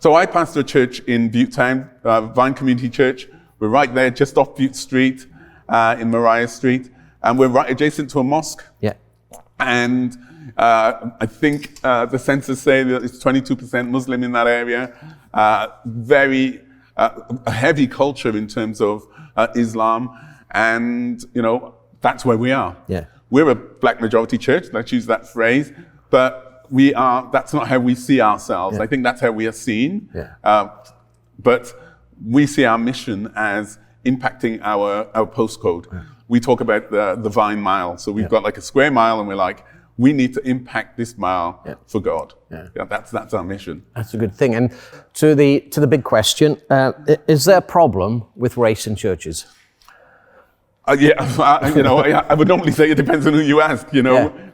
So I pastor a church in Butte Town, Vine Community Church. We're right there, just off Butte Street, in Mariah Street. And we're right adjacent to a mosque. Yeah. And I think the census say that it's 22% Muslim in that area. Very a heavy culture in terms of Islam. And, that's where we are. Yeah. We're a black majority church, let's use that phrase, but that's not how we see ourselves. Yeah. I think that's how we are seen. Yeah. But we see our mission as impacting our postcode. Yeah. We talk about the Vine Mile. So we've got like a square mile and we're like, we need to impact this mile for God. Yeah. That's our mission. That's a good thing. And to the big question, is there a problem with race in churches? I would normally say it depends on who you ask,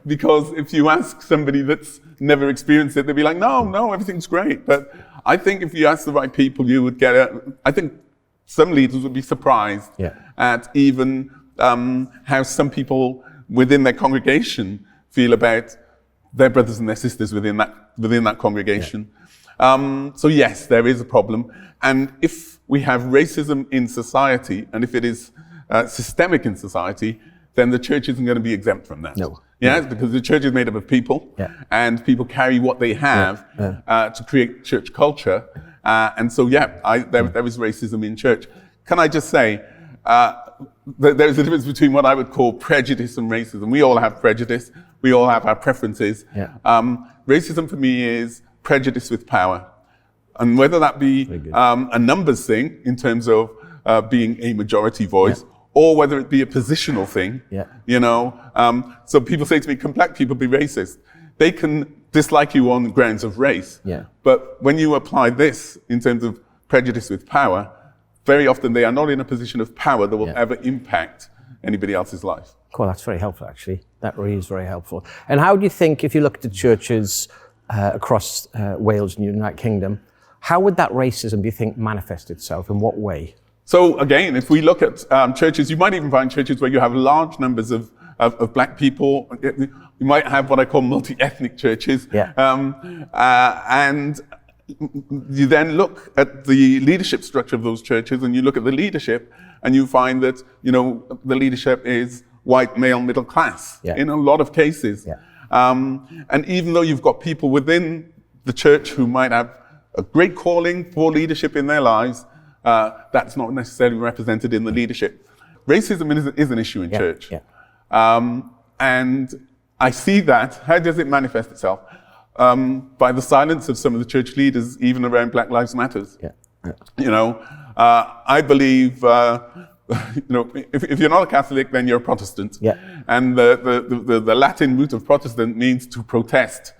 because if you ask somebody that's never experienced it, they'd be like, no, everything's great. But I think if you ask the right people, you would get I think some leaders would be surprised at even how some people within their congregation feel about their brothers and their sisters within that congregation. Yeah. So yes, there is a problem. And if we have racism in society, and if it is systemic in society, then the church isn't going to be exempt from that. No. Yes, because the church is made up of people, and people carry what they have to create church culture. And so, there is racism in church. Can I just say, there is a difference between what I would call prejudice and racism. We all have prejudice. We all have our preferences. Yeah. Racism for me is prejudice with power. And whether that be a numbers thing in terms of being a majority voice, or whether it be a positional thing, so people say to me, can black people be racist? They can dislike you on grounds of race. Yeah. But when you apply this in terms of prejudice with power, very often they are not in a position of power that will ever impact anybody else's life. Cool, that's very helpful, actually. That really is very helpful. And how do you think, if you look at the churches across Wales and the United Kingdom, how would that racism, do you think, manifest itself? In what way? So again, if we look at churches, you might even find churches where you have large numbers of black people. You might have what I call multi-ethnic churches. Yeah. And you then look at the leadership structure of those churches, and you look at the leadership, and you find that, the leadership is white, male, middle class in a lot of cases. Yeah. And even though you've got people within the church who might have a great calling for leadership in their lives, that's not necessarily represented in the leadership. Racism is an issue in church. Yeah. And I see that. How does it manifest itself? By the silence of some of the church leaders, even around Black Lives Matters. Yeah. I believe, if you're not a Catholic, then you're a Protestant. Yeah. And the Latin root of Protestant means to protest,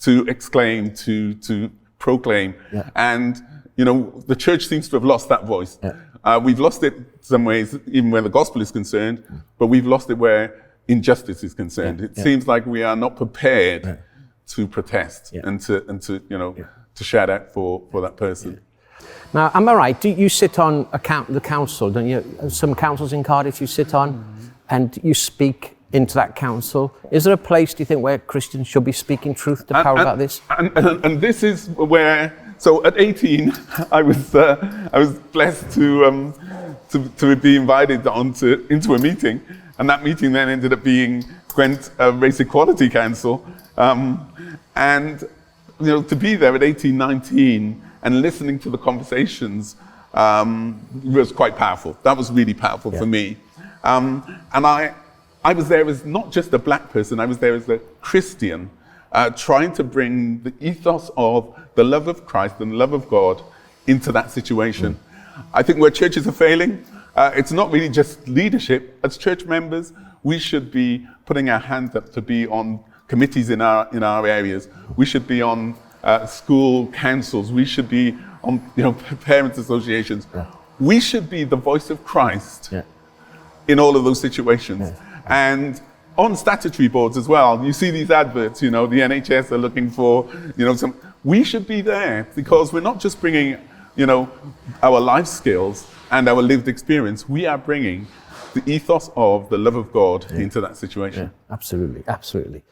to exclaim, to proclaim. Yeah. And the church seems to have lost that voice. Yeah. We've lost it some ways, even where the gospel is concerned, but we've lost it where injustice is concerned. It seems like we are not prepared to protest and to shout out for that person. Yeah. Now, am I right? Do you sit on the council? Don't you? Some councils in Cardiff you sit on, and you speak into that council. Is there a place, do you think, where Christians should be speaking truth to power about this? And this is where. So at 18, I was blessed to be invited into a meeting, and that meeting then ended up being Gwent Race Equality Council, and to be there at 18, 19, and listening to the conversations was quite powerful. That was really powerful for me, and I was there as not just a black person. I was there as a Christian. Trying to bring the ethos of the love of Christ and the love of God into that situation. I think where churches are failing, it's not really just leadership. As church members, we should be putting our hands up to be on committees in our areas. We should be on school councils. We should be on parents' associations. Yeah. We should be the voice of Christ in all of those situations. Yeah. And on statutory boards as well, you see these adverts, the NHS are looking for, we should be there because we're not just bringing, our life skills and our lived experience, we are bringing the ethos of the love of God into that situation. Yeah, absolutely, absolutely.